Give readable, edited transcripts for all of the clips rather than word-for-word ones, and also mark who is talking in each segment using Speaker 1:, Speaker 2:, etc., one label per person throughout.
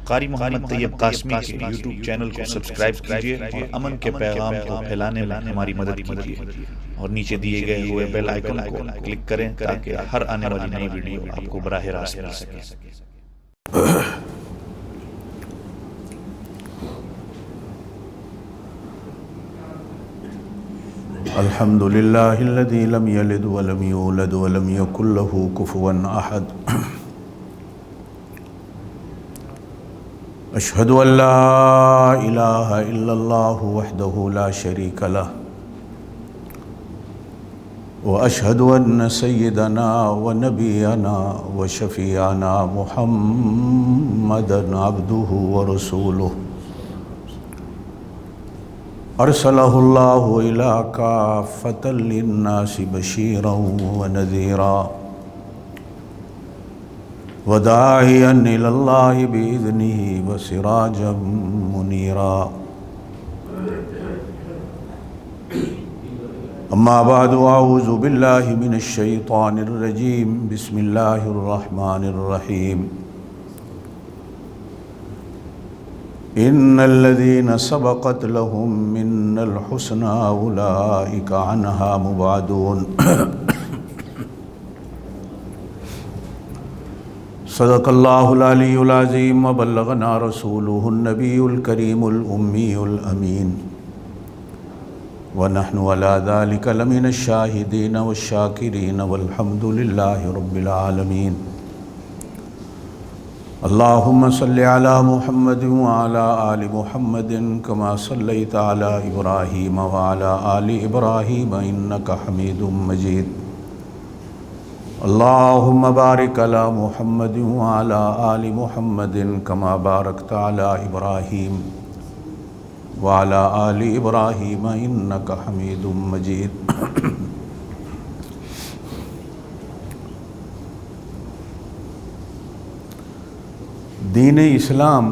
Speaker 1: قاری محمد طیب قاسمی کے YouTube channel کو سبسکرائب کیجیے اور امن کے پیغام کو پھیلانے میں ہماری مدد کیجیے اور نیچے دیے گئے ہوئے بیل آئیکن کو کلک کریں تاکہ ہر آنے والی نئی ویڈیو آپ کو براہ راست مل سکے۔
Speaker 2: الحمد لله الذي لم يلد ولم يولد ولم يكن له كفوا أحد أشهد أن لا إله إلا الله وحده لا شريك له وأشهد أن سيدنا ونبينا وشفيعنا محمدا عبده ورسوله أرسله الله إلى كافة للناس بشيرا ونذيرا وداعيا إلى الله بإذنه وسراجا منيرا أما بعد أعوذ بالله من الشيطان الرجيم بسم الله الرحمن الرحيم إن الذين سبقت لهم من الحسنى أولئك عنها مبعدون صدق الله العلي العظيم وبلغنا رسوله النبي الكريم الأمي الأمين ونحن على ذلك لمن الشاهدين والشاكرين والحمد لله رب العالمين اللهم صل على محمد وعلى آل محمد كما صليت على إبراهيم وعلى آل إبراهيم إنك حميد مجيد اللهم بارك على محمد وعلى آل محمد كما باركت على إبراهيم وعلى آل إبراهيم إنك حميد مجيد دین اسلام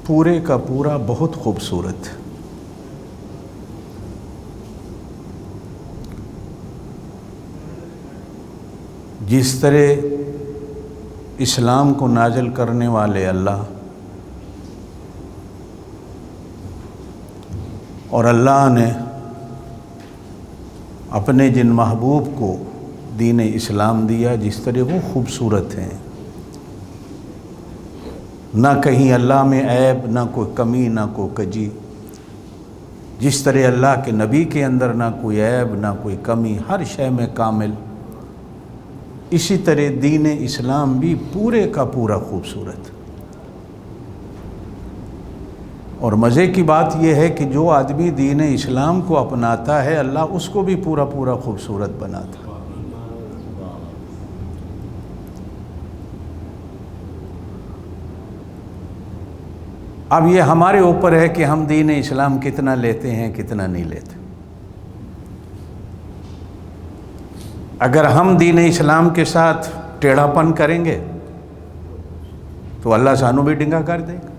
Speaker 2: پورے کا پورا بہت خوبصورت، جس طرح اسلام کو نازل کرنے والے اللہ اور اللہ نے اپنے جن محبوب کو دین اسلام دیا، جس طرح وہ خوبصورت ہیں، نہ کہیں اللہ میں عیب، نہ کوئی کمی، نہ کوئی کجی۔ جس طرح اللہ کے نبی کے اندر نہ کوئی عیب، نہ کوئی کمی، ہر شے میں کامل، اسی طرح دین اسلام بھی پورے کا پورا خوبصورت۔ اور مزے کی بات یہ ہے کہ جو آدمی دین اسلام کو اپناتا ہے، اللہ اس کو بھی پورا پورا خوبصورت بناتا ہے۔ اب یہ ہمارے اوپر ہے کہ ہم دین اسلام کتنا لیتے ہیں، کتنا نہیں لیتے۔ اگر ہم دین اسلام کے ساتھ ٹیڑھا پن کریں گے تو اللہ سانو بھی ڈنگا کر دے گا۔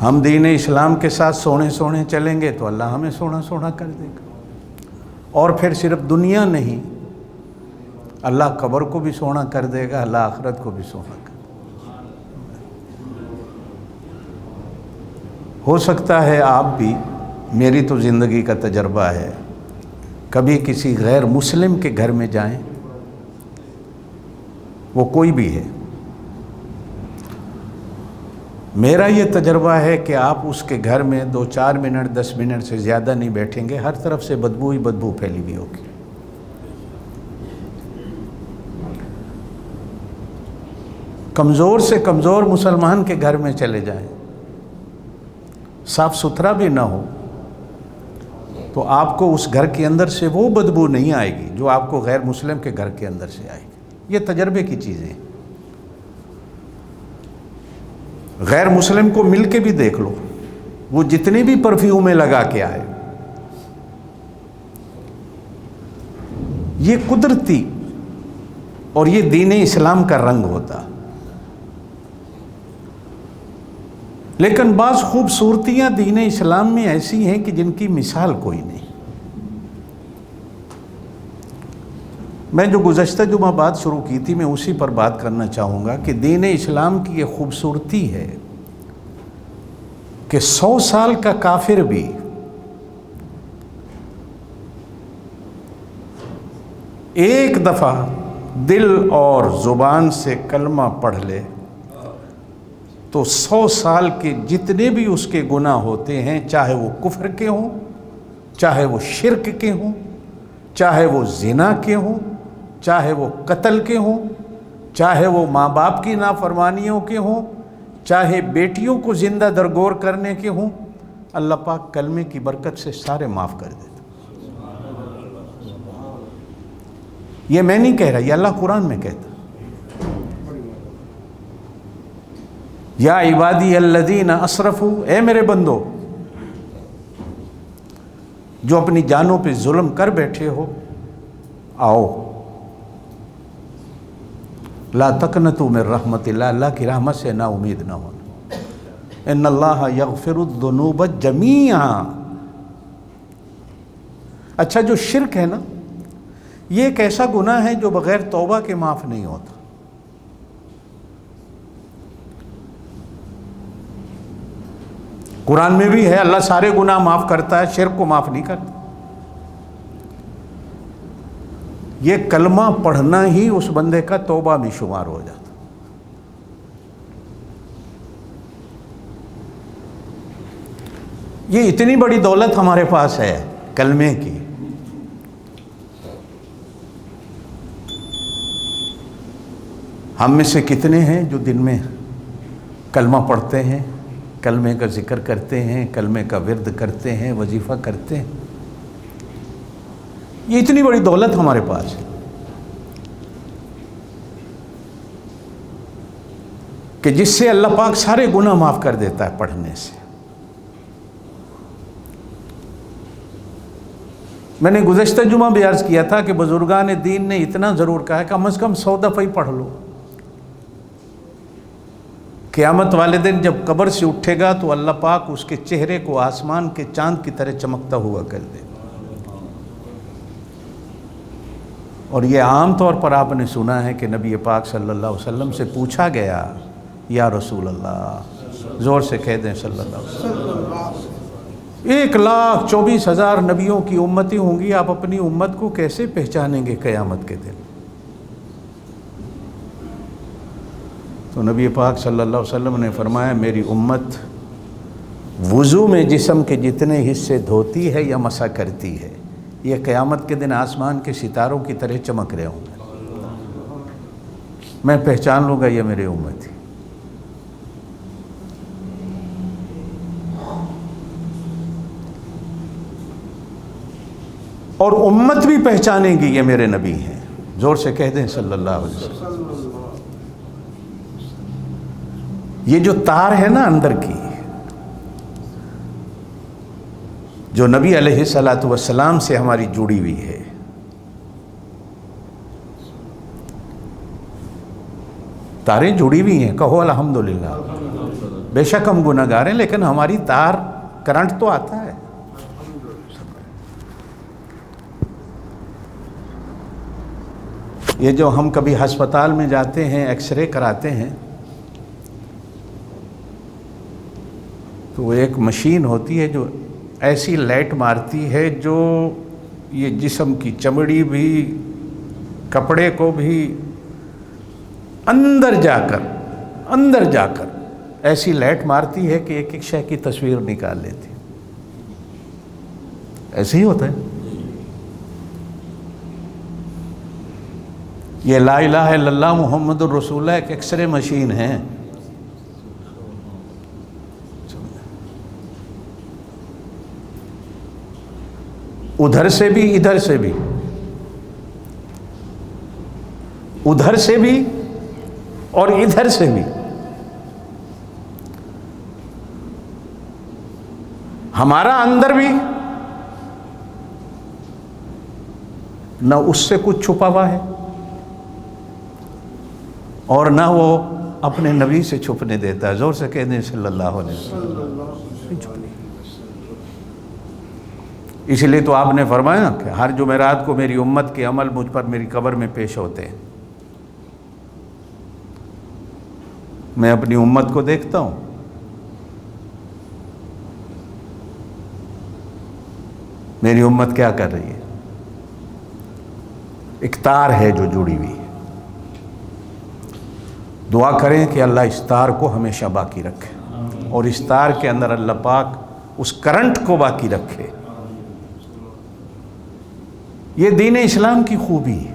Speaker 2: ہم دین اسلام کے ساتھ سونے سونے چلیں گے تو اللہ ہمیں سونا سونا کر دے گا۔ اور پھر صرف دنیا نہیں، اللہ قبر کو بھی سونا کر دے گا، اللہ آخرت کو بھی سونا کر دے گا۔ ہو سکتا ہے آپ بھی، میری تو زندگی کا تجربہ ہے، کبھی کسی غیر مسلم کے گھر میں جائیں، وہ کوئی بھی ہے، میرا یہ تجربہ ہے کہ آپ اس کے گھر میں 2-4 منٹ 10 منٹ سے زیادہ نہیں بیٹھیں گے، ہر طرف سے بدبو ہی بدبو پھیلی ہوئی ہوگی۔ کمزور سے کمزور مسلمان کے گھر میں چلے جائیں، صاف ستھرا بھی نہ ہو تو آپ کو اس گھر کے اندر سے وہ بدبو نہیں آئے گی جو آپ کو غیر مسلم کے گھر کے اندر سے آئے گی۔ یہ تجربے کی چیزیں، غیر مسلم کو مل کے بھی دیکھ لو، وہ جتنی بھی پرفیومیں لگا کے آئے، یہ قدرتی اور یہ دین اسلام کا رنگ ہوتا۔ لیکن بعض خوبصورتیاں دین اسلام میں ایسی ہیں کہ جن کی مثال کوئی نہیں۔ میں جو گزشتہ جمعہ بات شروع کی تھی میں اسی پر بات کرنا چاہوں گا کہ دین اسلام کی یہ خوبصورتی ہے کہ 100 سال کا کافر بھی ایک دفعہ دل اور زبان سے کلمہ پڑھ لے تو 100 سال کے جتنے بھی اس کے گناہ ہوتے ہیں، چاہے وہ کفر کے ہوں، چاہے وہ شرک کے ہوں، چاہے وہ زنا کے ہوں، چاہے وہ قتل کے ہوں، چاہے وہ ماں باپ کی نافرمانیوں کے ہوں، چاہے بیٹیوں کو زندہ درگور کرنے کے ہوں، اللہ پاک کلمے کی برکت سے سارے معاف کر دیتا۔ یہ میں نہیں کہہ رہا، یہ اللہ قرآن میں کہتا، یا عبادی الذین اسرفوا، اے میرے بندو جو اپنی جانوں پہ ظلم کر بیٹھے ہو، آؤ، لا تقنطوا من رحمت اللہ، اللہ کی رحمت سے نا امید نہ ہونا، ان اللہ یغفر الذنوب جمیعا۔ اچھا، جو شرک ہے نا، یہ ایک ایسا گناہ ہے جو بغیر توبہ کے معاف نہیں ہوتا۔ قرآن میں بھی ہے، اللہ سارے گناہ معاف کرتا ہے، شرک کو معاف نہیں کرتا۔ یہ کلمہ پڑھنا ہی اس بندے کا توبہ میں شمار ہو جاتا۔ یہ اتنی بڑی دولت ہمارے پاس ہے کلمے کی۔ ہم میں سے کتنے ہیں جو دن میں کلمہ پڑھتے ہیں، کلمے کا ذکر کرتے ہیں، کلمے کا ورد کرتے ہیں، وظیفہ کرتے ہیں؟ یہ اتنی بڑی دولت ہمارے پاس ہے کہ جس سے اللہ پاک سارے گناہ معاف کر دیتا ہے پڑھنے سے۔ میں نے گزشتہ جمعہ بھی عرض کیا تھا کہ بزرگان دین نے اتنا ضرور کہا ہے کہ کم از کم 100 دفعہ ہی پڑھ لو۔ قیامت والے دن جب قبر سے اٹھے گا تو اللہ پاک اس کے چہرے کو آسمان کے چاند کی طرح چمکتا ہوا کر دے۔ اور یہ عام طور پر آپ نے سنا ہے کہ نبی پاک صلی اللہ علیہ وسلم سے پوچھا گیا، یا رسول اللہ، زور سے کہہ دیں صلی اللہ علیہ وسلم، 1,24,000 نبیوں کی امتی ہوں گی، آپ اپنی امت کو کیسے پہچانیں گے قیامت کے دن؟ تو نبی پاک صلی اللہ علیہ وسلم نے فرمایا، میری امت وضو میں جسم کے جتنے حصے دھوتی ہے یا مسح کرتی ہے، یہ قیامت کے دن آسمان کے ستاروں کی طرح چمک رہے ہوں گے، میں پہچان لوں گا یہ میرے امت ہی۔ اور امت بھی پہچانے گی یہ میرے نبی ہیں، زور سے کہہ دیں صلی اللہ علیہ وسلم۔ یہ جو تار ہے نا اندر کی، جو نبی علیہ الصلوۃ والسلام سے ہماری جڑی ہوئی ہے، تاریں جڑی ہوئی ہیں، کہو الحمدللہ۔ بے شک ہم گناہ گار ہیں لیکن ہماری تار کرنٹ تو آتا ہے۔ یہ جو ہم کبھی ہسپتال میں جاتے ہیں، ایکس رے کراتے ہیں، تو ایک مشین ہوتی ہے جو ایسی لائٹ مارتی ہے جو یہ جسم کی چمڑی بھی، کپڑے کو بھی اندر جا کر ایسی لائٹ مارتی ہے کہ ایک ایک شے کی تصویر نکال لیتی ہے۔ ایسے ہی ہوتا ہے۔ یہ لا الہ الا اللہ محمد الرسول اللہ ایک ایکس رے مشین ہے۔ ادھر سے بھی، ادھر سے بھی، ادھر سے بھی اور ادھر سے بھی، ہمارا اندر بھی نہ اس سے کچھ چھپا ہوا ہے اور نہ وہ اپنے نبی سے چھپنے دیتا ہے۔ زور سے کہہ دیں صلی اللہ علیہ وسلم۔ اس لیے تو آپ نے فرمایا کہ ہر جمعرات کو میری امت کے عمل مجھ پر میری قبر میں پیش ہوتے ہیں. میں اپنی امت کو دیکھتا ہوں، میری امت کیا کر رہی ہے. ایک تار ہے جو جڑی ہوئی ہے. دعا کریں کہ اللہ اس تار کو ہمیشہ باقی رکھے، اور اس تار کے اندر اللہ پاک اس کرنٹ کو باقی رکھے. یہ دین اسلام کی خوبی ہے.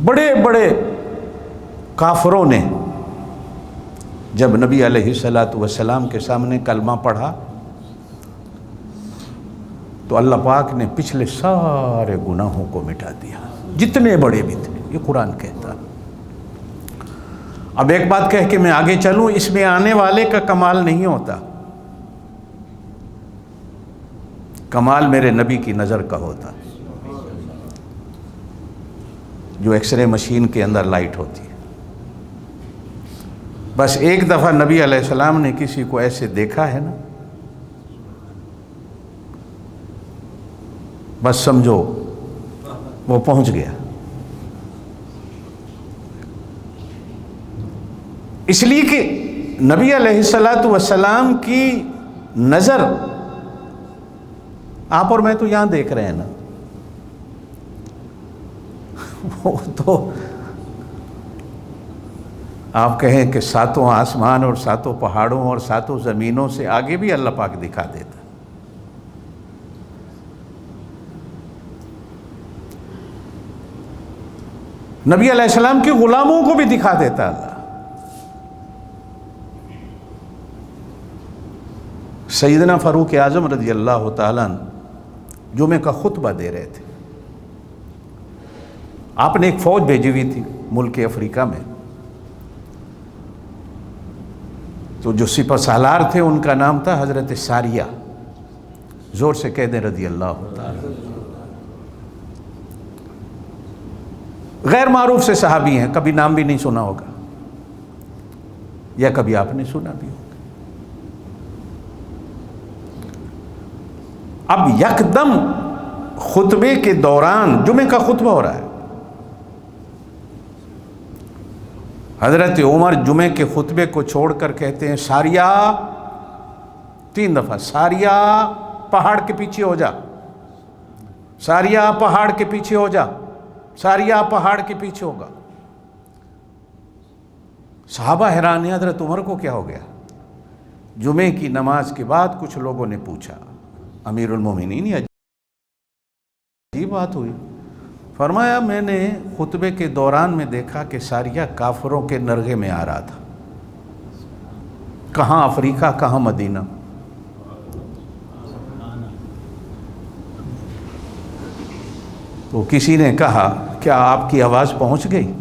Speaker 2: بڑے بڑے کافروں نے جب نبی علیہ الصلوۃ والسلام کے سامنے کلمہ پڑھا تو اللہ پاک نے پچھلے سارے گناہوں کو مٹا دیا، جتنے بڑے بھی تھے. یہ قرآن کہتا. اب ایک بات کہہ کے میں آگے چلوں، اس میں آنے والے کا کمال نہیں ہوتا، کمال میرے نبی کی نظر کا ہوتا، جو ایکس رے مشین کے اندر لائٹ ہوتی ہے. بس ایک دفعہ نبی علیہ السلام نے کسی کو ایسے دیکھا ہے نا، بس سمجھو وہ پہنچ گیا. اس لیے کہ نبی علیہ الصلوۃ والسلام کی نظر آپ اور میں تو یہاں دیکھ رہے ہیں نا، وہ تو آپ کہیں کہ ساتوں آسمان اور ساتوں پہاڑوں اور ساتوں زمینوں سے آگے بھی اللہ پاک دکھا دیتا. نبی علیہ السلام کے غلاموں کو بھی دکھا دیتا اللہ. سیدنا فاروق اعظم رضی اللہ تعالیٰ عنہ جمعے کا خطبہ دے رہے تھے. آپ نے ایک فوج بھیجی ہوئی تھی ملک افریقہ میں، تو جو سپہ سالار تھے ان کا نام تھا حضرت ساریہ. زور سے کہہ دیں رضی اللہ تعالیٰ. غیر معروف سے صحابی ہیں، کبھی نام بھی نہیں سنا ہوگا یا کبھی آپ نے سنا بھی ہوگا. اب یکدم خطبے کے دوران، جمعے کا خطبہ ہو رہا ہے، حضرت عمر جمعے کے خطبے کو چھوڑ کر کہتے ہیں ساریہ، 3 دفعہ، ساریہ پہاڑ کے پیچھے ہو جا، ساریہ پہاڑ کے پیچھے ہو جا، ساریہ پہاڑ کے پیچھے ہوگا. صحابہ حیران ہیں حضرت عمر کو کیا ہو گیا. جمعے کی نماز کے بعد کچھ لوگوں نے پوچھا امیر المومنین یہ عجیب بات ہوئی. فرمایا میں نے خطبے کے دوران میں دیکھا کہ ساریہ کافروں کے نرغے میں آ رہا تھا. کہاں افریقہ، کہاں مدینہ. تو کسی نے کہا کیا آپ کی آواز پہنچ گئی؟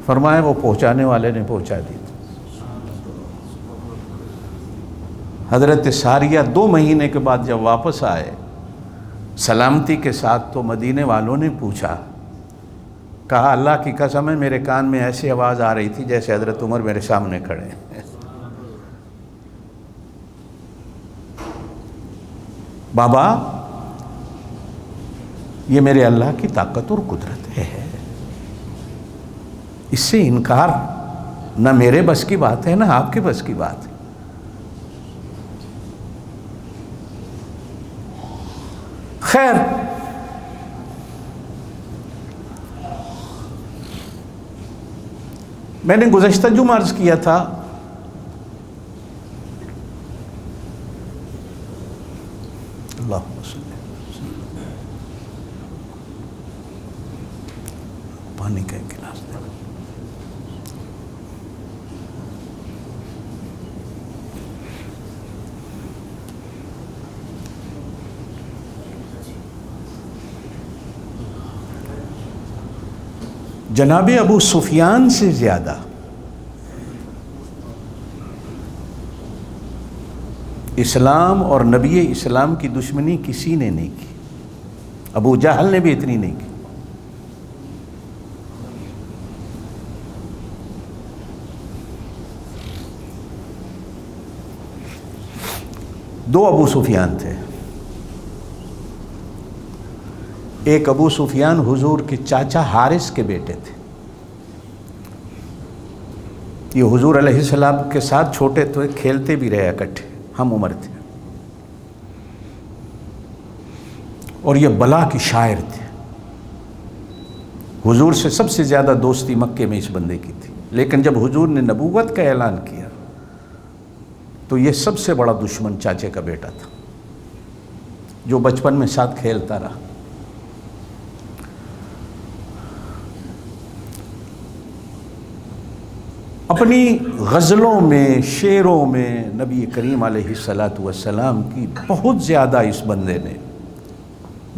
Speaker 2: فرمایا وہ پہنچانے والے نے پہنچا دی. حضرت ساریہ 2 مہینے کے بعد جب واپس آئے سلامتی کے ساتھ، تو مدینے والوں نے پوچھا، کہا اللہ کی قسم ہے میرے کان میں ایسی آواز آ رہی تھی جیسے حضرت عمر میرے سامنے کھڑے ہیں. بابا یہ میرے اللہ کی طاقت اور قدرت ہے، اس سے انکار نہ میرے بس کی بات ہے نہ آپ کے بس کی بات ہے. خیر، میں نے گزشتہ جمعہ عرض کیا تھا اللہم صلی پانی کا ایک گلاس دے. جناب ابو سفیان سے زیادہ اسلام اور نبی اسلام کی دشمنی کسی نے نہیں کی. ابو جہل نے بھی اتنی نہیں کی. دو ابو سفیان تھے. ایک ابو سفیان حضور کے چاچا حارث کے بیٹے تھے. یہ حضور علیہ السلام کے ساتھ چھوٹے تھے, کھیلتے بھی رہے اکٹھے, ہم عمر تھے. اور یہ بلا کی شاعر تھے. حضور سے سب سے زیادہ دوستی مکے میں اس بندے کی تھی. لیکن جب حضور نے نبوت کا اعلان کیا تو یہ سب سے بڑا دشمن چاچے کا بیٹا تھا, جو بچپن میں ساتھ کھیلتا رہا. اپنی غزلوں میں, شعروں میں نبی کریم علیہ السلام کی بہت زیادہ اس بندے نے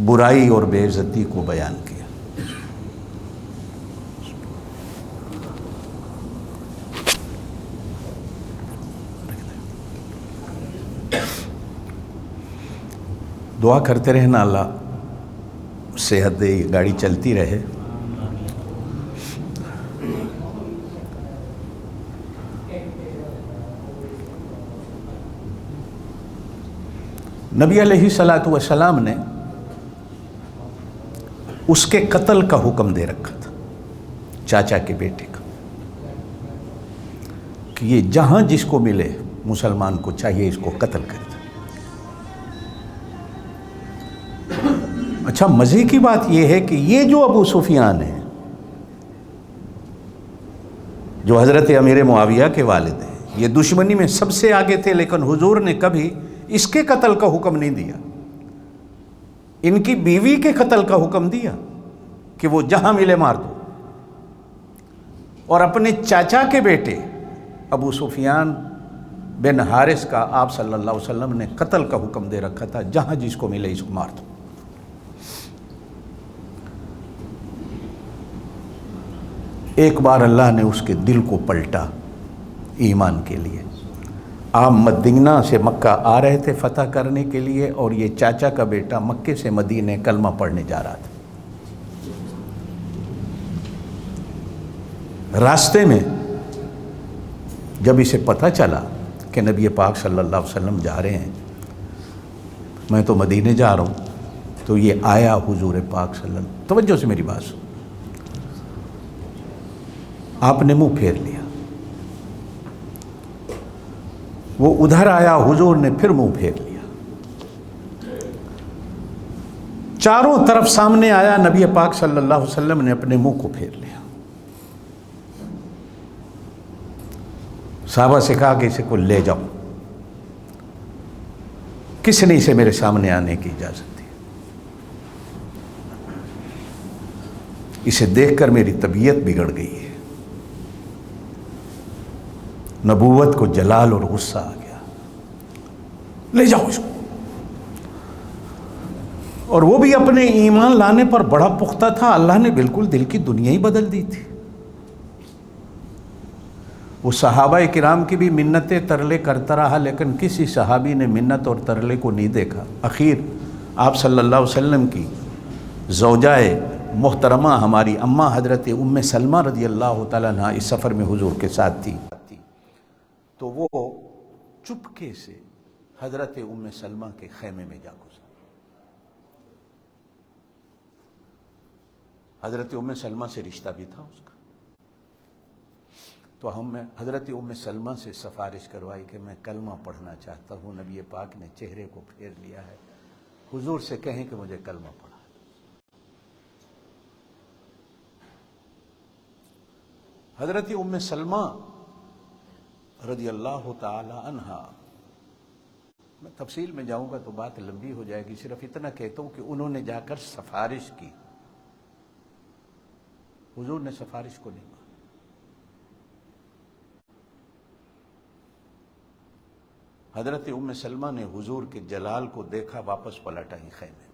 Speaker 2: برائی اور بے عزتی کو بیان کیا. دعا کرتے رہنا اللہ صحت دے, گاڑی چلتی رہے. نبی علیہ السلام نے اس کے قتل کا حکم دے رکھا تھا, چاچا کے بیٹے کا, کہ یہ جہاں جس کو ملے مسلمان کو چاہیے اس کو قتل کر دے. اچھا, مزے کی بات یہ ہے کہ یہ جو ابو سفیان ہے, جو حضرت امیر معاویہ کے والد ہیں, یہ دشمنی میں سب سے آگے تھے, لیکن حضور نے کبھی اس کے قتل کا حکم نہیں دیا. ان کی بیوی کے قتل کا حکم دیا کہ وہ جہاں ملے مار دو. اور اپنے چاچا کے بیٹے ابو سفیان بن حارث کا آپ صلی اللہ علیہ وسلم نے قتل کا حکم دے رکھا تھا, جہاں جس کو ملے اس کو مار دو. ایک بار اللہ نے اس کے دل کو پلٹا ایمان کے لیے. آپ مدینہ سے مکہ آ رہے تھے فتح کرنے کے لیے, اور یہ چاچا کا بیٹا مکے سے مدینے کلمہ پڑھنے جا رہا تھا. راستے میں جب اسے پتہ چلا کہ نبی پاک صلی اللہ علیہ وسلم جا رہے ہیں, میں تو مدینے جا رہا ہوں, تو یہ آیا حضور پاک صلی اللہ علیہ وسلم. توجہ سے میری بات سن. آپ نے منہ پھیر لیا. وہ ادھر آیا, حضور نے پھر منہ پھیر لیا. چاروں طرف سامنے آیا, نبی پاک صلی اللہ علیہ وسلم نے اپنے منہ کو پھیر لیا. صحابہ سے کہا کہ اسے کو لے جاؤ. کس نے اسے میرے سامنے آنے کی اجازت دی؟ اسے دیکھ کر میری طبیعت بگڑ گئی ہے. نبوت کو جلال اور غصہ آ گیا. لے جاؤ اس کو. اور وہ بھی اپنے ایمان لانے پر بڑا پختہ تھا. اللہ نے بالکل دل کی دنیا ہی بدل دی تھی. وہ صحابہ کرام کی بھی منتیں ترلے کرتا رہا, لیکن کسی صحابی نے منت اور ترلے کو نہیں دیکھا. اخیر آپ صلی اللہ علیہ وسلم کی زوجائے محترمہ ہماری اماں حضرت ام سلمہ رضی اللہ تعالیٰ عنہ اس سفر میں حضور کے ساتھ تھی, تو وہ چپکے سے حضرت ام سلمہ کے خیمے میں جا گزرا. حضرت ام سلمہ سے رشتہ بھی تھا اس کا. تو ہم نے حضرت ام سلمہ سے سفارش کروائی کہ میں کلمہ پڑھنا چاہتا ہوں. نبی پاک نے چہرے کو پھیر لیا ہے, حضور سے کہیں کہ مجھے کلمہ پڑھا. حضرت ام سلمہ رضی اللہ تعالی عنہا, میں تفصیل میں جاؤں گا تو بات لمبی ہو جائے گی, صرف اتنا کہتا ہوں کہ انہوں نے جا کر سفارش کی. حضور نے سفارش کو نہیں مانا. حضرت ام سلمہ نے حضور کے جلال کو دیکھا, واپس پلٹ آئی خیمے.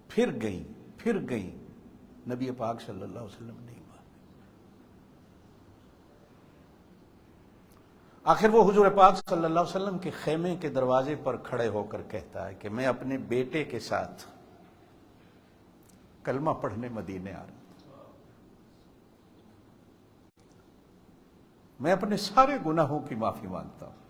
Speaker 2: پھر گئی نبی پاک صلی اللہ علیہ وسلم نہیں مانے. آخر وہ حضور پاک صلی اللہ علیہ وسلم کے خیمے کے دروازے پر کھڑے ہو کر کہتا ہے کہ میں اپنے بیٹے کے ساتھ کلمہ پڑھنے مدینے آ رہا ہوں. میں اپنے سارے گناہوں کی معافی مانگتا ہوں.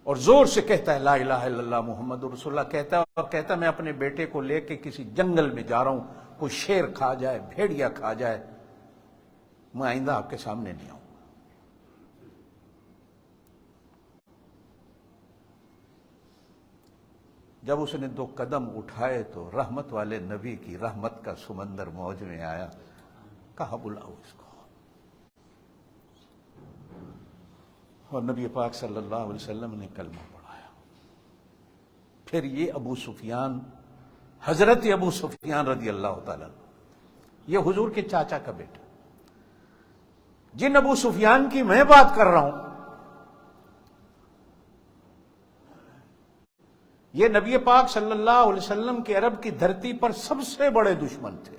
Speaker 2: اور زور سے کہتا ہے لا الہ الا اللہ محمد رسول اللہ کہتا ہے، اور کہتا ہے میں اپنے بیٹے کو لے کے کسی جنگل میں جا رہا ہوں، کوئی شیر کھا جائے، بھیڑیا کھا جائے، میں آئندہ آپ کے سامنے نہیں آؤں. جب اس نے 2 قدم اٹھائے تو رحمت والے نبی کی رحمت کا سمندر موج میں آیا. کہاں بلاؤ اس کو؟ اور نبی پاک صلی اللہ علیہ وسلم نے کلمہ پڑھایا. پھر یہ ابو سفیان، حضرت ابو سفیان رضی اللہ تعالیٰ، یہ حضور کے چاچا کا بیٹا، جن ابو سفیان کی میں بات کر رہا ہوں، یہ نبی پاک صلی اللہ علیہ وسلم کے عرب کی دھرتی پر سب سے بڑے دشمن تھے.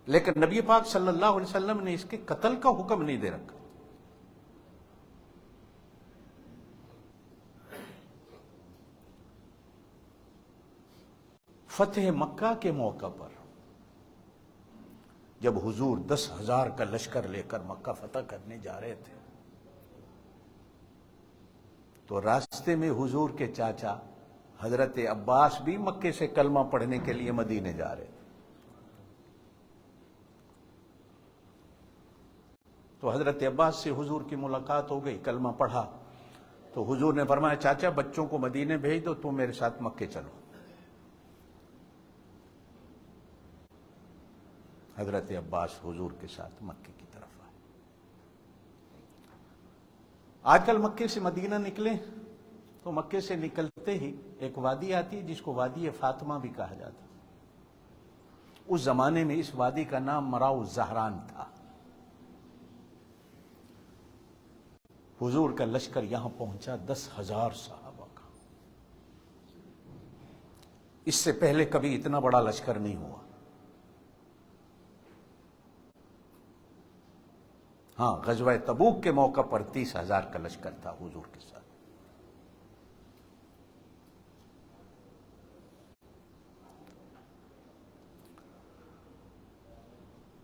Speaker 2: لیکن نبی پاک صلی اللہ علیہ وسلم نے اس کے قتل کا حکم نہیں دے رکھا. فتح مکہ کے موقع پر جب حضور 10,000 کا لشکر لے کر مکہ فتح کرنے جا رہے تھے تو راستے میں حضور کے چاچا حضرت عباس بھی مکے سے کلمہ پڑھنے کے لیے مدینے جا رہے تھے. تو حضرت عباس سے حضور کی ملاقات ہو گئی، کلمہ پڑھا تو حضور نے فرمایا چاچا بچوں کو مدینے بھیج دو، تم میرے ساتھ مکے چلو. حضرت عباس حضور کے ساتھ مکے کی طرف آئے. آج کل مکے سے مدینہ نکلیں تو مکے سے نکلتے ہی ایک وادی آتی ہے جس کو وادی فاطمہ بھی کہا جاتا. اس زمانے میں اس وادی کا نام مراؤ الزہران تھا. حضور کا لشکر یہاں پہنچا 10,000 صحابہ کا. اس سے پہلے کبھی اتنا بڑا لشکر نہیں ہوا. ہاں غزوہ تبوک کے موقع پر 30,000 کا لشکر تھا حضور کے ساتھ.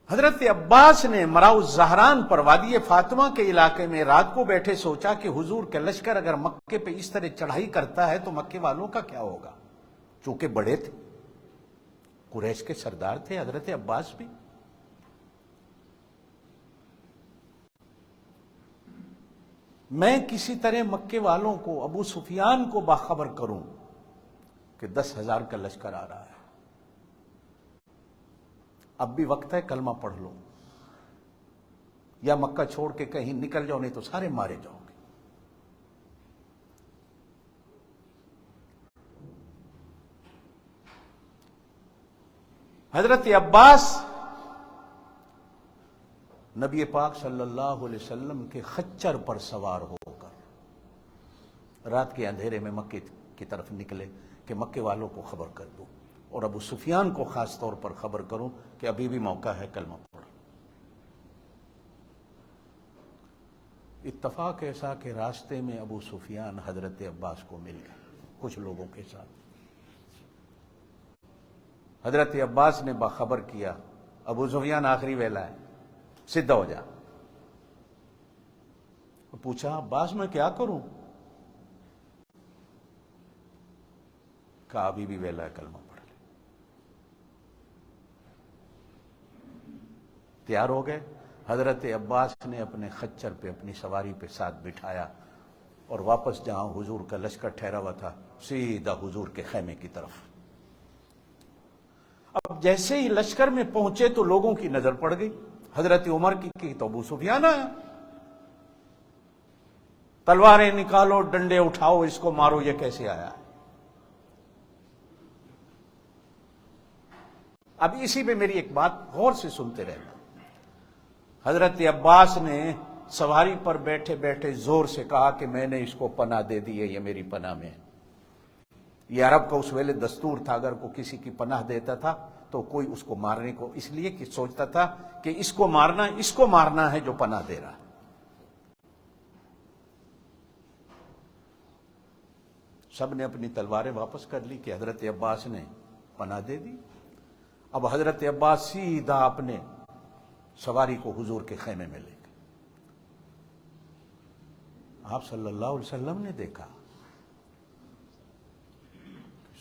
Speaker 2: حضرت عباس نے مراؤ الزہران پر وادی فاطمہ کے علاقے میں رات کو بیٹھے سوچا کہ حضور کا لشکر اگر مکے پہ اس طرح چڑھائی کرتا ہے تو مکے والوں کا کیا ہوگا. چونکہ بڑے تھے، قریش کے سردار تھے حضرت عباس بھی. میں کسی طرح مکے والوں کو، ابو سفیان کو باخبر کروں کہ 10,000 کا لشکر آ رہا ہے. اب بھی وقت ہے، کلمہ پڑھ لو یا مکہ چھوڑ کے کہیں نکل جاؤ، نہیں تو سارے مارے جاؤ گے. حضرت عباس نبی پاک صلی اللہ علیہ وسلم کے خچر پر سوار ہو کر رات کے اندھیرے میں مکے کی طرف نکلے کہ مکے والوں کو خبر کر دو، اور ابو سفیان کو خاص طور پر خبر کروں کہ ابھی بھی موقع ہے، کلمہ پڑھو. اتفاق ایسا کہ راستے میں ابو سفیان حضرت عباس کو مل گئے کچھ لوگوں کے ساتھ. حضرت عباس نے باخبر کیا ابو سفیان آخری ویلا ہے، سیدھا ہو جا. پوچھا عباس میں کیا کروں؟ کہا ابھی بھی ویلا ہے، کلمہ پڑھ لے. تیار ہو گئے. حضرت عباس نے اپنے خچر پہ اپنی سواری پہ ساتھ بٹھایا اور واپس جہاں حضور کا لشکر ٹھہرا ہوا تھا سیدھا حضور کے خیمے کی طرف. اب جیسے ہی لشکر میں پہنچے تو لوگوں کی نظر پڑ گئی حضرت عمر کی تو ابو سفیان آیا. تلواریں نکالو، ڈنڈے اٹھاؤ، اس کو مارو، یہ کیسے آیا ہے؟ اب اسی پہ میری ایک بات غور سے سنتے رہنا. حضرت عباس نے سواری پر بیٹھے بیٹھے زور سے کہا کہ میں نے اس کو پناہ دے دی ہے، یہ میری پناہ میں ہے. یہ عرب کا اس ویلے دستور تھا، اگر کوئی کسی کی پناہ دیتا تھا تو کوئی اس کو مارنے کو اس لیے کہ سوچتا تھا کہ اس کو مارنا ہے جو پناہ دے رہا ہے. سب نے اپنی تلواریں واپس کر لی کہ حضرت عباس نے پناہ دے دی. اب حضرت عباس سیدھا اپنے سواری کو حضور کے خیمے میں لے گئے. آپ صلی اللہ علیہ وسلم نے دیکھا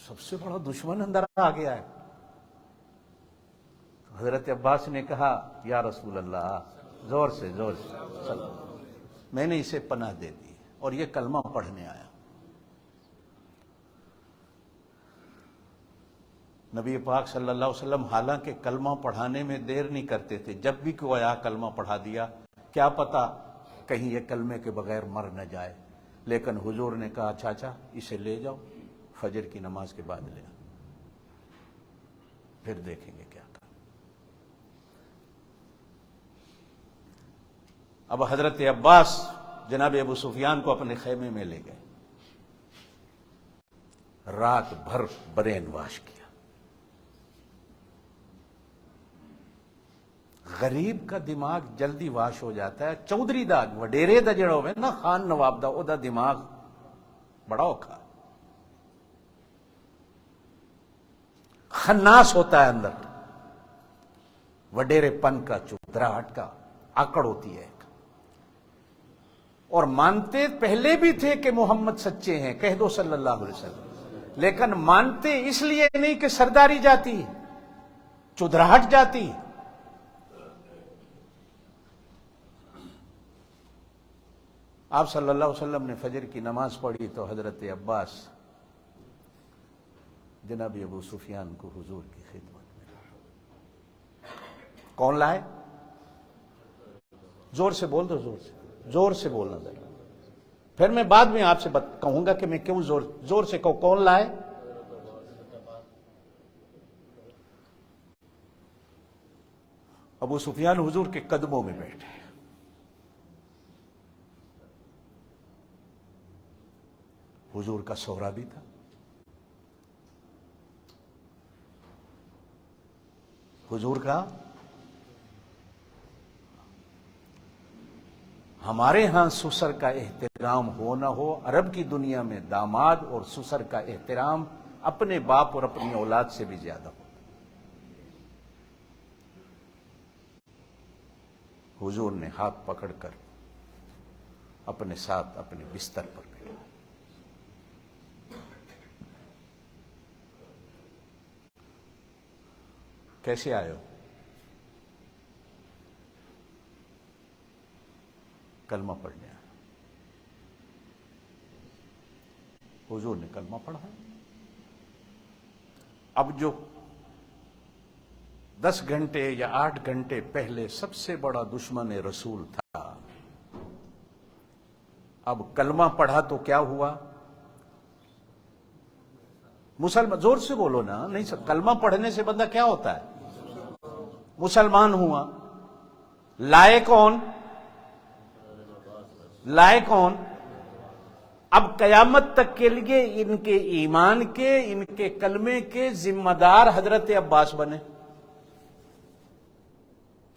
Speaker 2: سب سے بڑا دشمن اندر آ گیا ہے. حضرت عباس نے کہا یا رسول اللہ، زور سے میں نے اسے پناہ دے دی اور یہ کلمہ پڑھنے آیا. نبی پاک صلی اللہ علیہ وسلم حالانکہ کلمہ پڑھانے میں دیر نہیں کرتے تھے، جب بھی کوئی آیا کلمہ پڑھا دیا، کیا پتا کہیں یہ کلمے کے بغیر مر نہ جائے. لیکن حضور نے کہا چاچا اسے لے جاؤ، فجر کی نماز کے بعد لے آؤ، پھر دیکھیں گے کیا کہا. اب حضرت عباس جناب ابو سفیان کو اپنے خیمے میں لے گئے، رات بھر برین واش کیا. غریب کا دماغ جلدی واش ہو جاتا ہے. چودھری دا وڈیرے دا جڑا ہوئے نا، خان نواب دا، او دا دماغ بڑا اوکھا، خناس ہوتا ہے اندر، وڈیرے پن کا، چودھراہٹ کا آکڑ ہوتی ہے. اور مانتے پہلے بھی تھے کہ محمد سچے ہیں، کہہ دو صلی اللہ علیہ وسلم، لیکن مانتے اس لیے نہیں کہ سرداری جاتی، چودھراہٹ جاتی. آپ صلی اللہ علیہ وسلم نے فجر کی نماز پڑھی تو حضرت عباس جناب ابو سفیان کو حضور کی خدمت میں لائے. کون لائے؟ زور سے بول دو، زور سے بولنا ذرا، پھر میں بعد میں آپ سے کہوں گا کہ میں کیوں زور سے کہوں. کون لائے؟ ابو سفیان حضور کے قدموں میں بیٹھے. حضور کا سہرا بھی تھا، حضور کا، ہمارے ہاں سسر کا احترام ہو نہ ہو، عرب کی دنیا میں داماد اور سسر کا احترام اپنے باپ اور اپنی اولاد سے بھی زیادہ ہو. حضور نے ہاتھ پکڑ کر اپنے ساتھ اپنے بستر پر بیٹھا. کیسے آئے ہو؟ کلمہ پڑھنے آیا. حضور نے کلمہ پڑھا. اب جو 10 گھنٹے یا 8 گھنٹے پہلے سب سے بڑا دشمن رسول تھا، اب کلمہ پڑھا تو کیا ہوا؟ مسلمان، زور سے بولو نا، نہیں سب کلمہ پڑھنے سے بندہ کیا ہوتا ہے؟ مسلمان ہوا. لائے کون؟ لائے کون؟ اب قیامت تک کے لیے ان کے ایمان کے، ان کے کلمے کے ذمہ دار حضرت عباس بنے.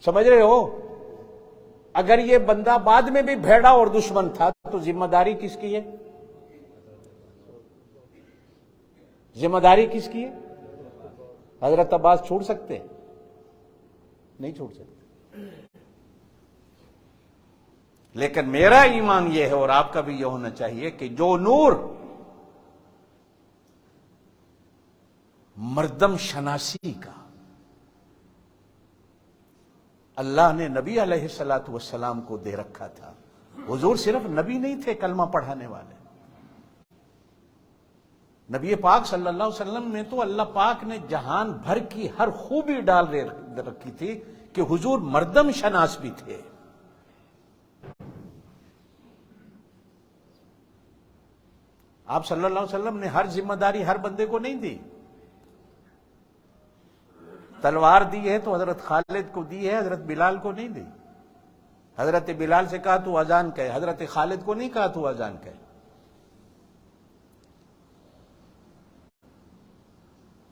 Speaker 2: سمجھ رہے ہو؟ اگر یہ بندہ بعد میں بھی بھیڑا اور دشمن تھا تو ذمہ داری کس کی ہے؟ ذمہ داری کس کی ہے؟ حضرت عباس چھوڑ سکتے؟ نہیں چھوڑ سکتے. لیکن میرا ایمان یہ ہے اور آپ کا بھی یہ ہونا چاہیے کہ جو نور مردم شناسی کا اللہ نے نبی علیہ الصلوۃ والسلام کو دے رکھا تھا. حضور صرف نبی نہیں تھے کلمہ پڑھانے والے، نبی پاک صلی اللہ علیہ وسلم میں تو اللہ پاک نے جہان بھر کی ہر خوبی ڈال رکھی تھی کہ حضور مردم شناس بھی تھے. آپ صلی اللہ علیہ وسلم نے ہر ذمہ داری ہر بندے کو نہیں دی. تلوار دی ہے تو حضرت خالد کو دی ہے، حضرت بلال کو نہیں دی. حضرت بلال سے کہا تو اذان کہے، حضرت خالد کو نہیں کہا تو اذان کہے.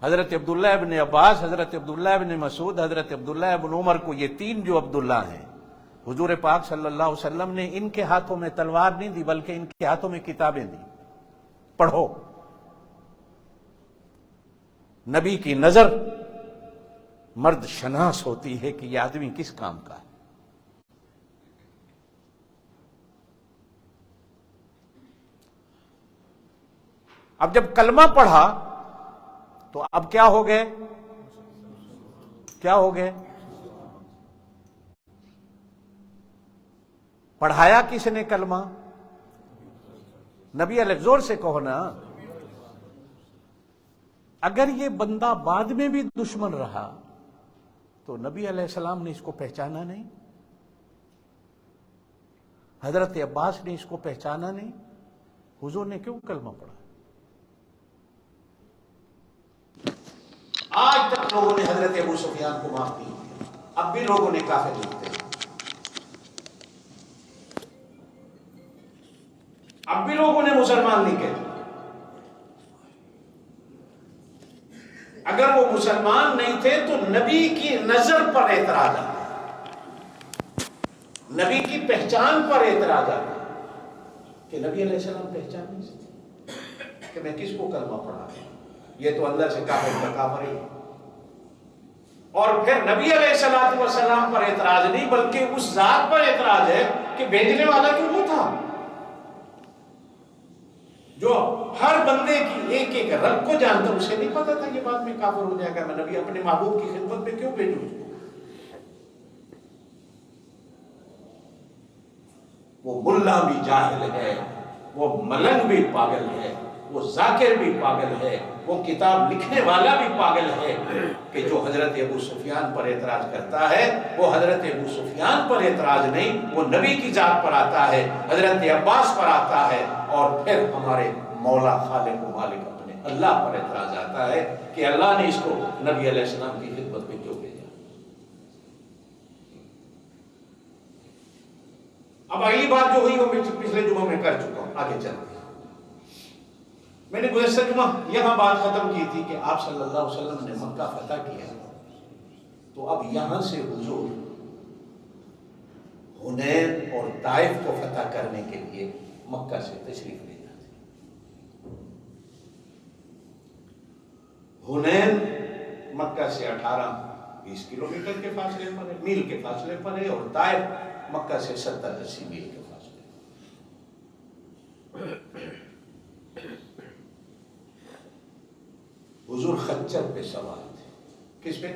Speaker 2: حضرت عبداللہ ابن عباس، حضرت عبداللہ ابن مسعود، حضرت عبداللہ ابن عمر کو، یہ 3 جو عبداللہ ہیں، حضور پاک صلی اللہ علیہ وسلم نے ان کے ہاتھوں میں تلوار نہیں دی بلکہ ان کے ہاتھوں میں کتابیں دی. پڑھو. نبی کی نظر مرد شناس ہوتی ہے کہ یہ آدمی کس کام کا ہے. اب جب کلمہ پڑھا تو اب کیا ہو گئے؟ کیا ہو گئے؟ پڑھایا کس نے کلمہ؟ نبی علیہ زور سے کہو نا. اگر یہ بندہ بعد میں بھی دشمن رہا تو نبی علیہ السلام نے اس کو پہچانا نہیں؟ حضرت عباس نے اس کو پہچانا نہیں؟ حضور نے کیوں کلمہ پڑھا؟ آج تک لوگوں نے حضرت ابو سفیان کو معاف نہیں کیا، اب بھی لوگوں نے کافر لکھتے ہیں، اب بھی لوگوں نے مسلمان نہیں کہتے. اگر وہ مسلمان نہیں تھے تو نبی کی نظر پر اعتراض آتا، نبی کی پہچان پر اعتراض آتا کہ نبی علیہ السلام پہچان نہیں سکتے کہ میں کس کو کلمہ پڑھا، یہ تو اللہ سے کافر کا کافر ہے. اور پھر نبی علیہ السلام پر اعتراض نہیں بلکہ اس ذات پر اعتراض ہے کہ بھیجنے والا تو وہ تھا جو ہر بندے کی ایک ایک رگ کو جانتا. اسے نہیں پتا تھا یہ بات میں کافر ہو جائے گا، میں نبی اپنے محبوب کی خدمت میں کیوں بھیجوں؟ وہ ملا بھی جاہل ہے، وہ ملنگ بھی پاگل ہے، وہ ذاکر بھی پاگل ہے، وہ کتاب لکھنے والا بھی پاگل ہے کہ جو حضرت ابو سفیان پر اعتراض کرتا ہے وہ حضرت ابو سفیان پر اعتراض نہیں، وہ نبی کی ذات پر آتا ہے، حضرت عباس پر آتا ہے، اور پھر ہمارے مولا خالق و مالک اپنے اللہ پر اعتراض آتا ہے کہ اللہ نے اس کو نبی علیہ السلام کی خدمت میں کیوں بھیجا. اب اگلی بات جو ہوئی وہ میں پچھلے جمعہ میں کر چکا ہوں، آگے چلتے ہیں. میں نے گزشتہ جمعہ یہاں بات ختم کی تھی کہ آپ صلی اللہ علیہ وسلم نے مکہ فتح کیا تو اب یہاں سے حضور حنین اور طائف کو فتح کرنے کے لیے مکہ سے تشریف لے جاتے. حنین مکہ سے 18-20 کلومیٹر کے فاصلے پر ہے، میل کے فاصلے پر ہے، اور طائف مکہ سے 70-80 میل کے فاصلے پر. حضور خچر پہ سوار تھے. کس پہ؟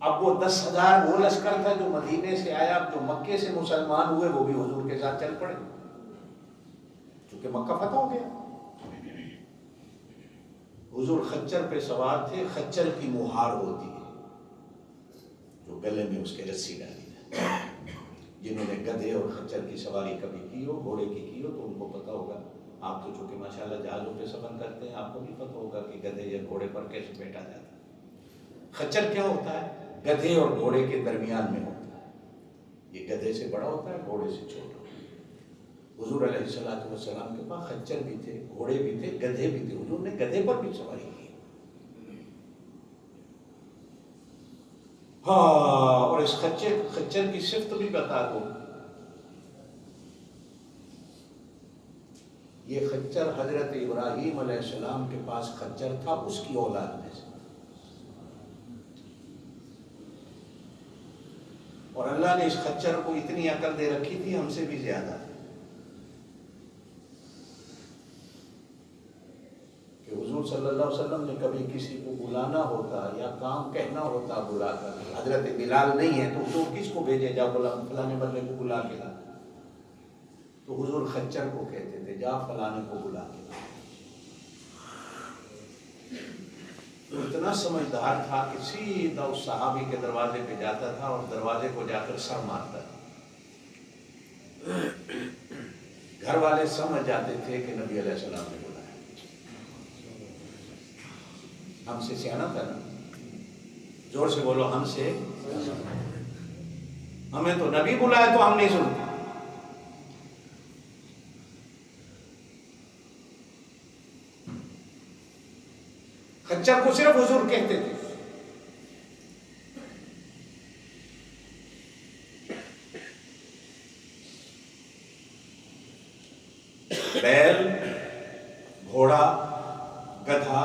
Speaker 2: اب وہ 10,000 وہ لشکر تھا جو مدینے سے آیا، جو مکے سے مسلمان ہوئے وہ بھی حضور کے ساتھ چل پڑے چونکہ مکہ فتح ہو گیا. حضور خچر پہ سوار تھے. خچر کی مہار ہوتی ہے جو گلے میں اس کے رسی ڈالی جاتی. جنہوں نے گدھے اور خچر کی سواری کبھی کی ہو، گھوڑے کی ہو، تو ان کو پتہ ہوگا. آپ تو چونکہ ماشاءاللہ جہازوں پہ سفر کرتے ہیں، آپ کو بھی پتہ ہوگا کہ گدھے یا گھوڑے پر کیسے بیٹھا جاتا ہے. خچر کیا ہوتا ہے؟ گدھے اور گھوڑے کے درمیان میں ہوتا ہے. یہ گدھے سے بڑا ہوتا ہے، گھوڑے سے چھوٹا. حضور علیہ السلام کے پاس خچر بھی تھے، گھوڑے بھی تھے، گدھے بھی تھے. حضور نے گدھے پر بھی سواری کی. ہاں، اور اس خچر کی صفت بھی بتا دو. یہ خچر حضرت ابراہیم علیہ السلام کے پاس خچر تھا، اس کی اولاد میں سے. اور اللہ نے اس خچر کو اتنی عقل دے رکھی تھی ہم سے بھی زیادہ کہ حضور صلی اللہ علیہ وسلم نے کبھی کسی کو بلانا ہوتا یا کام کہنا ہوتا بلا کر، حضرت بلال نہیں ہے تو حضور کس کو بھیجے؟ جا فلانے بندے کو بلا کے لا. تو حضور خچر کو کہتے تھے جا فلانے کو بلا کے لا. تو اتنا سمجھدار تھا کہ سیدھا اس صحابی کے دروازے پہ جاتا تھا اور دروازے کو جا کر سر مارتا تھا. گھر والے سمجھ جاتے تھے کہ نبی علیہ السلام نے بلایا. ہم سے سیانا تھا نا، زور سے بولو، ہم سے. ہمیں تو نبی بلائے تو ہم نہیں سنتے. خچر کو صرف حضور کہتے تھے. بیل، گھوڑا، گدھا،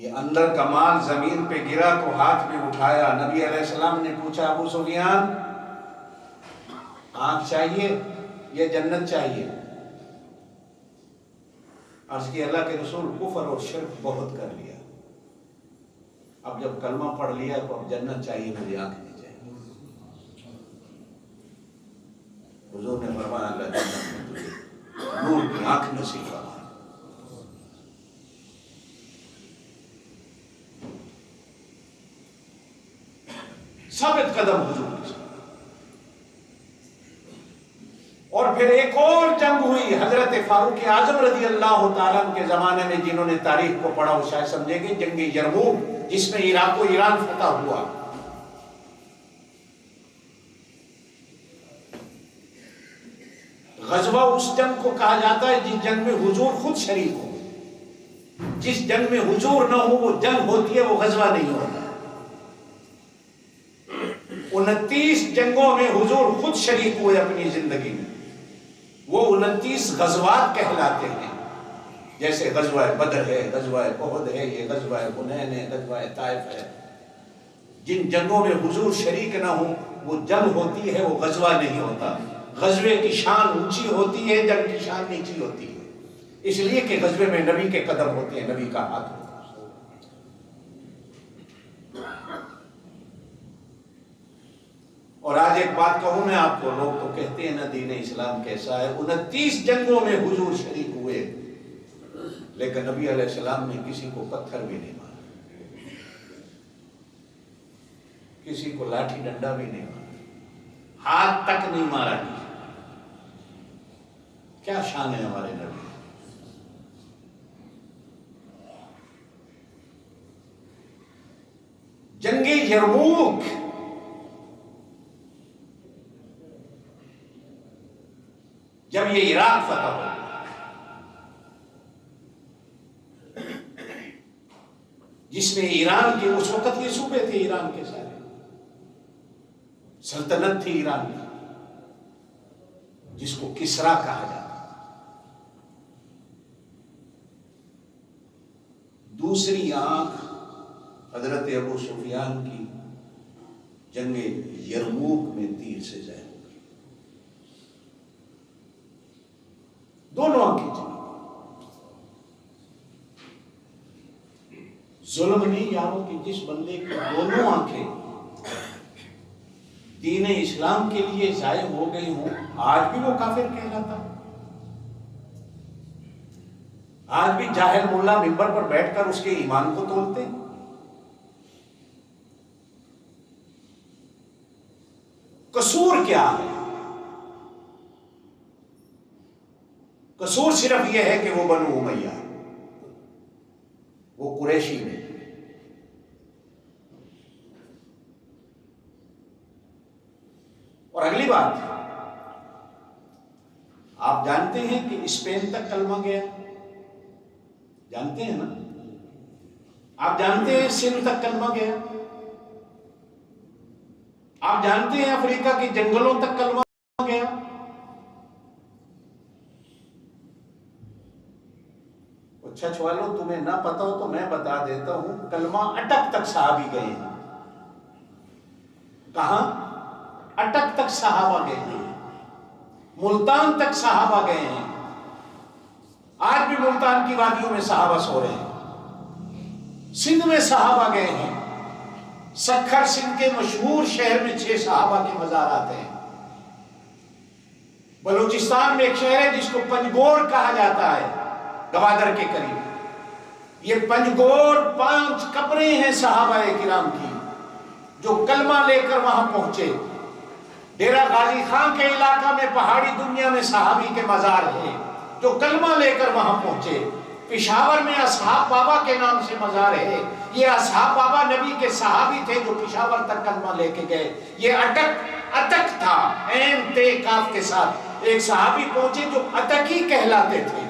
Speaker 2: یہ اندر کا مال زمین پہ گرا تو ہاتھ میں اٹھایا. نبی علیہ السلام نے پوچھا ابو سفیان آنکھ چاہیے یا جنت چاہیے؟ عرض کی اللہ کے رسول کفر اور شرک بہت کر لیا، اب جب کلمہ پڑھ لیا تو اب جنت چاہیے، مجھے آنکھ نہیں چاہیے. حضور نے فرمایا اللہ جنت میں تجھے نور کی آنکھ نصیب فرمائے. ثابت قدم حضور کے ساتھ. اور پھر ایک اور جنگ ہوئی حضرت فاروق اعظم رضی اللہ تعالیٰ کے زمانے میں، جنہوں نے تاریخ کو پڑھا وہ شاید سمجھے گے، جنگ یرموک، جس میں عراق و ایران فتح ہوا. غزوہ اس جنگ کو کہا جاتا ہے جس جنگ میں حضور خود شریک ہو. جس جنگ میں حضور نہ ہو وہ جنگ ہوتی ہے، وہ غزوہ نہیں ہوتا. 29 جنگوں میں حضور خود شریک ہوئے اپنی زندگی میں، وہ 29 غزوات کہلاتے ہیں. جیسے غزوہ بدر ہے، غزوہ احد ہے، یہ غزوہ حنین ہے، غزوہ طائف ہے. جن جنگوں میں حضور شریک نہ ہوں وہ جنگ ہوتی ہے، وہ غزوہ نہیں ہوتا. غزوے کی شان اونچی ہوتی ہے، جنگ کی شان نیچی ہوتی ہے، اس لیے کہ غزوے میں نبی کے قدم ہوتے ہیں، نبی کا ہاتھ ہوتا ہے. اور آج ایک بات کہوں میں آپ کو، لوگ تو کہتے ہیں نا دین اسلام کیسا ہے. 29 جنگوں میں حضور شریک ہوئے، لیکن نبی علیہ السلام نے کسی کو پتھر بھی نہیں مارا، کسی کو لاٹھی ڈنڈا بھی نہیں مارا، ہاتھ تک نہیں مارا. کیا شان ہے ہمارے نبی. جنگ یرموک جب یہ عراق فتح ہو گیا، جس میں ایران کے اس وقت یہ صوبے تھے، ایران کے سارے سلطنت تھی ایران کی، جس کو کسرا کہا جاتا. دوسری آنکھ حضرت ابو سفیان کی جنگ یرموک میں تیر سے ظاہر ہو گئی. دونوں آنکھیں چلی. ظلم نہیں یاروں کہ جس بندے کی دونوں آنکھیں دین اسلام کے لیے ضائع ہو گئی ہوں، آج بھی وہ کافر کہلاتا. آج بھی جاہل ملا ممبر پر بیٹھ کر اس کے ایمان کو تولتے. قصور کیا ہے؟ قصور صرف یہ ہے کہ وہ بنو امیہ، وہ قریشی میں. اور اگلی بات، آپ جانتے ہیں کہ اسپین تک کلمہ گیا، جانتے ہیں نا؟ آپ جانتے ہیں سندھ تک کلمہ گیا، آپ جانتے ہیں افریقہ کے جنگلوں تک کلمہ گیا. چھچ والوں تمہیں نہ پتا ہو تو میں بتا دیتا ہوں، کلمہ اٹک تک صحابی گئے ہیں. کہاں؟ اٹک تک صحابہ گئے ہیں، ملتان تک صحابہ گئے ہیں. آج بھی ملتان کی وادیوں میں صحابہ سو رہے ہیں. سندھ میں صحابہ گئے ہیں. سکھر سندھ کے مشہور شہر میں 6 صحابہ کے مزارات ہیں. بلوچستان میں ایک شہر ہے جس کو پنجگور کہا جاتا ہے، گوادر کے قریب. یہ پنجگور 5 قبریں ہیں صحابہ کرام کی جو کلمہ لے کر وہاں پہنچے. ڈیرہ غازی خان کے علاقہ میں پہاڑی دنیا میں صحابی کے مزار ہیں جو کلمہ لے کر وہاں پہنچے. پشاور میں اصحاب بابا کے نام سے مزار ہے. یہ اصحاب بابا نبی کے صحابی تھے جو پشاور تک کلمہ لے کے گئے. یہ اٹک تھا، عین تے کاف کے ساتھ. ایک صحابی پہنچے جو اتکی کہلاتے تھے.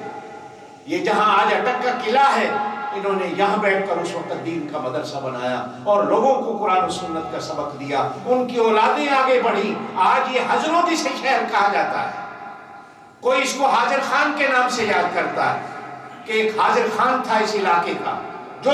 Speaker 2: یہ جہاں آج اٹک کا قلعہ ہے، انہوں نے یہاں بیٹھ کر اس وقت دین کا مدرسہ بنایا اور لوگوں کو قرآن و سنت کا سبق دیا. ان کی اولادیں آگے بڑھی. آج یہ حضروں جسے شہر کہا جاتا ہے. کوئی اس کو حاضر خان کے نام سے یاد کرتا ہے کہ ایک حاضر خان تھا اس علاقے کا جو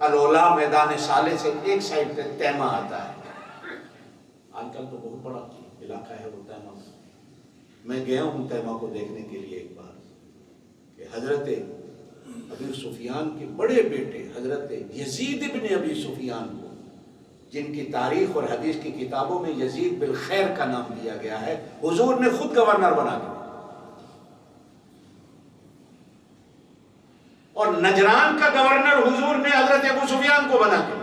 Speaker 2: الولا میدان سالے سے ایک سائڈ پہ تیمہ آتا ہے، آج کل تو بہت بڑا علاقہ ہے وہ تیمہ۔ میں گیا ہوں تیمہ کو دیکھنے کے لیے ایک بار، کہ حضرت ابی سفیان کے بڑے بیٹے حضرت یزید ابن ابی سفیان کو، جن کی تاریخ اور حدیث کی کتابوں میں یزید بالخیر کا نام دیا گیا ہے، حضور نے خود گورنر بنا دیا، اور نجران کا گورنر حضور نے حضرت ابو سفیان کو بنا کے،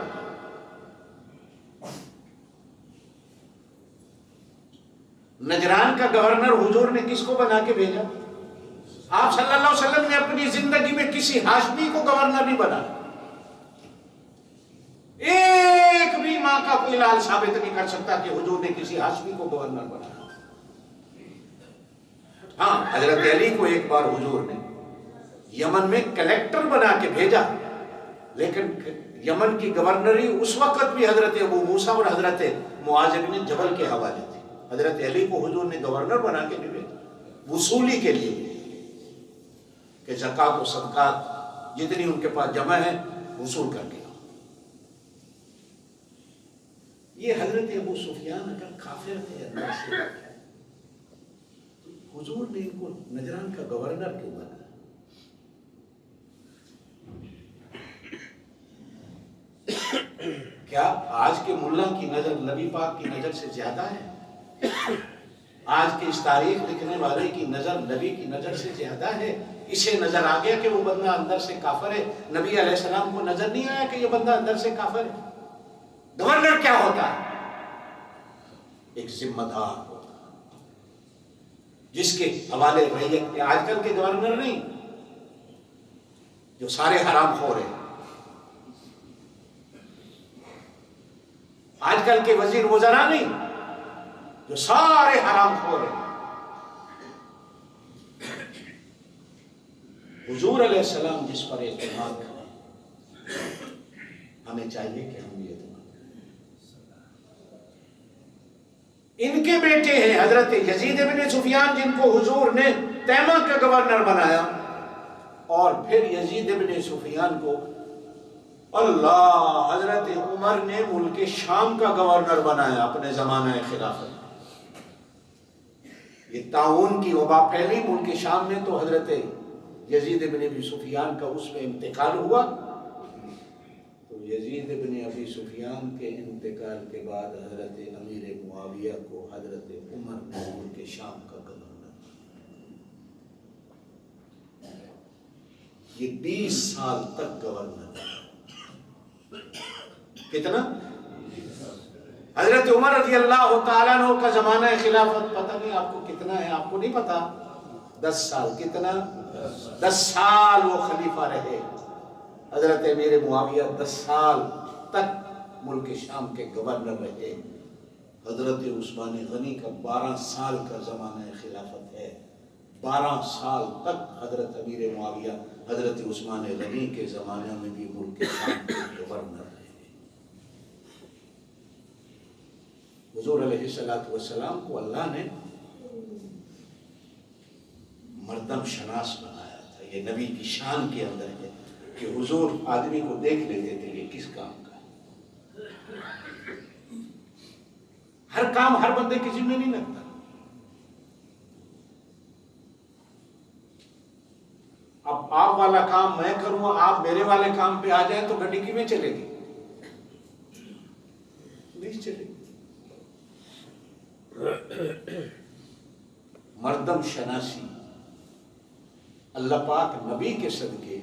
Speaker 2: نجران کا گورنر حضور نے کس کو بنا کے بھیجا؟ آپ صلی اللہ علیہ وسلم نے اپنی زندگی میں کسی ہاشمی کو گورنر نہیں بنایا، ایک بھی ماں کا کوئی لال ثابت نہیں کر سکتا کہ حضور نے کسی ہاشمی کو گورنر بنایا۔ ہاں، حضرت علی کو ایک بار حضور نے یمن میں کلیکٹر بنا کے بھیجا، لیکن یمن کی گورنری اس وقت بھی حضرت ابو موسیٰ اور حضرت معاذ بن جبل کے حوالے تھی۔ حضرت علی کو حضور نے گورنر بنا کے نہیں بھیجا، وصولی کے لیے کہ زکوٰۃ و صدقات جتنی ان کے پاس جمع ہے وصول کر کے۔ یہ حضرت ابو سفیان اگر کافر تھے اللہ سے، حضور نے ان کو نجران کا گورنر کیوں بنایا؟ کیا آج کے ملا کی نظر نبی پاک کی نظر سے زیادہ ہے؟ آج کے اس تاریخ لکھنے والے کی نظر نبی کی نظر سے زیادہ ہے؟ اسے نظر آ گیا کہ وہ بندہ اندر سے کافر ہے، نبی علیہ السلام کو نظر نہیں آیا کہ یہ بندہ اندر سے کافر ہے؟ گورنر کیا ہوتا ہے؟ ایک ذمہ دار ہوتا ہے جس کے حوالے ریت کے، آج کل کے گورنر نہیں جو سارے حرام خور ہیں، آج کل کے وزیر وزراء نہیں جو سارے حرام خور ہیں۔ حضور علیہ السلام جس پر اعتماد کریں، ہمیں چاہیے کہ ہم یہ اعتماد کریں۔ ان کے بیٹے ہیں حضرت یزید بن سفیان، جن کو حضور نے تیمہ کا گورنر بنایا، اور پھر یزید بن سفیان کو اللہ حضرت عمر نے ملک شام کا گورنر بنایا اپنے زمانہ خلافت۔ یہ طاعون کی وبا پھیلی ملک شام میں تو حضرت یزید بن ابی سفیان کا اس میں انتقال ہوا، تو یزید بن ابی سفیان کے انتقال کے بعد حضرت امیر معاویہ کو حضرت عمر نے ملک شام کا گورنر بنایا۔ یہ 20 سال تک گورنر رہا۔ کتنا؟ حضرت عمر رضی اللہ تعالیٰ عنہ کا زمانہ خلافت پتہ نہیں آپ کو کتنا ہے، آپ کو نہیں پتا؟ 10 سال۔ کتنا؟ 10 سال وہ خلیفہ رہے۔ حضرت امیر معاویہ 10 سال تک ملک شام کے گورنر رہے۔ حضرت عثمان غنی کا 12 سال کا زمانہ خلافت ہے، 12 سال تک حضرت امیر معاویہ حضرت عثمان غنی کے زمانے میں بھی ملک شام کے گورنر رہے۔ حضور علیہ السلام کو اللہ نے مردم شناس بنایا تھا۔ یہ نبی کی شان کے اندر ہے کہ حضور آدمی کو دیکھ لیتے تھے یہ کس کام کا ہے۔ ہر کام ہر بندے کی ذمہ نہیں لگتا۔ اب آپ والا کام میں کروں، آپ میرے والے کام پہ آ جائیں تو گڈی کی میں چلے گی؟ نہیں چلے گی۔ مردم شناسی اللہ پاک نبی کے صدقے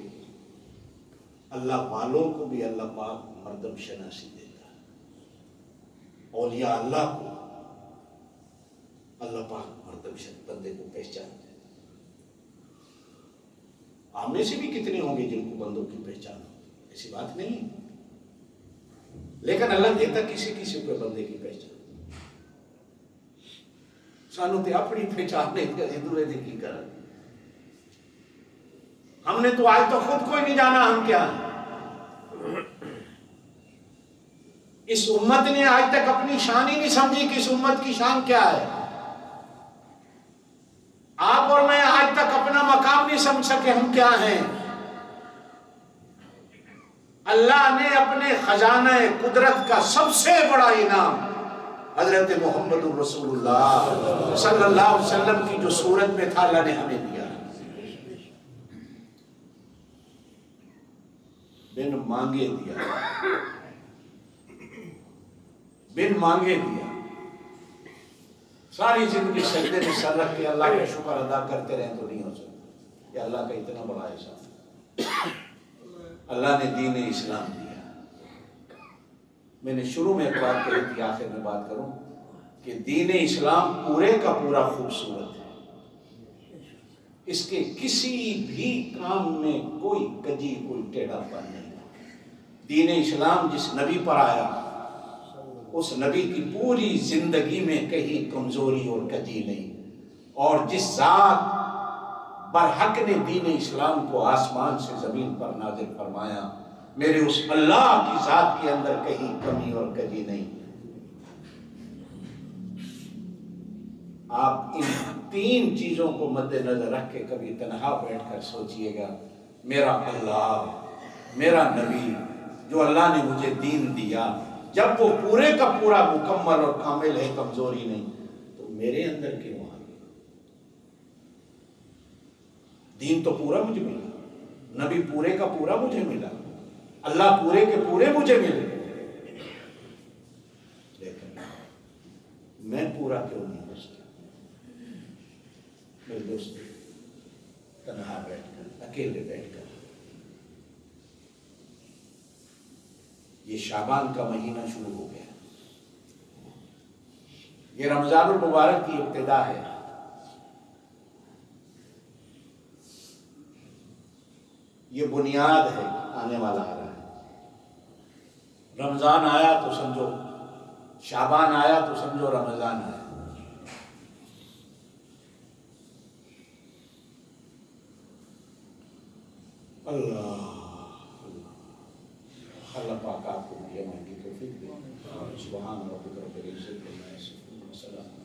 Speaker 2: اللہ والوں کو بھی اللہ پاک مردم شناسی دیتا ہے۔ اولیاء اللہ کو اللہ پاک مردم شناسی بندے کو پہچان دیتا ہے۔ آپ میں سے بھی کتنے ہوں گے جن کو بندوں کی پہچان ہو، ایسی بات نہیں، لیکن اللہ دیتا کسی کسی کو بندے کی پہچان۔ سانو تے اپنی پہچان نہیں کہ دوسرے دی کی کر، ہم نے تو آج تو خود کوئی نہیں جانا ہم کیا ہیں۔ اس امت نے آج تک اپنی شان ہی نہیں سمجھی کہ اس امت کی شان کیا ہے۔ آپ اور میں آج تک اپنا مقام نہیں سمجھ سکے ہم کیا ہیں۔ اللہ نے اپنے خزانہ قدرت کا سب سے بڑا انعام حضرت محمد رسول اللہ صلی اللہ علیہ وسلم کی جو صورت میں تھا اللہ نے ہمیں دیا، بن مانگے دیا، بن مانگے دیا۔ ساری زندگی سجدے میں سر رکھ کے اللہ کا شکر ادا کرتے رہیں تو نہیں ہو سکتا۔ یہ اللہ کا اتنا بڑا احسان، اللہ نے دین اسلام دیا۔ میں نے شروع میں ایک بات کہی تھی، آخر میں بات کروں کہ دین اسلام پورے کا پورا خوبصورت ہے، اس کے کسی بھی کام میں کوئی کجی کوئی ٹیڑھا پن نہیں۔ دین اسلام جس نبی پر آیا اس نبی کی پوری زندگی میں کہیں کمزوری اور کجی نہیں، اور جس ذات برحق نے دین اسلام کو آسمان سے زمین پر نازل فرمایا، میرے اس اللہ کی ذات کے اندر کہیں کمی اور کجی نہیں۔ آپ ان تین چیزوں کو مد نظر رکھ کے کبھی تنہا بیٹھ کر سوچئے گا، میرا اللہ، میرا نبی، جو اللہ نے مجھے دین دیا، جب وہ پورے کا پورا مکمل اور کامل ہے، کمزوری نہیں، تو میرے اندر کیوں آ گئی؟ دین تو پورا مجھے ملا، نبی پورے کا پورا مجھے ملا، اللہ پورے کے پورے مجھے ملے، لیکن میں پورا کیوں نہیں ہو سکتا؟ میرے دوست، تنہا بیٹھ کر، اکیلے بیٹھ کر، یہ شعبان کا مہینہ شروع ہو گیا، یہ رمضان المبارک کی ابتدا ہے۔ یہ بنیاد ہے، آنے والا آ رہا ہے۔ رمضان آیا تو سمجھو شعبان، آیا تو سمجھو رمضان آیا۔ اللہ اللہ پاک آپ کو یہ عمل کی توفیق دے۔ سبحان ربک رب العزت عما یصفون وسلام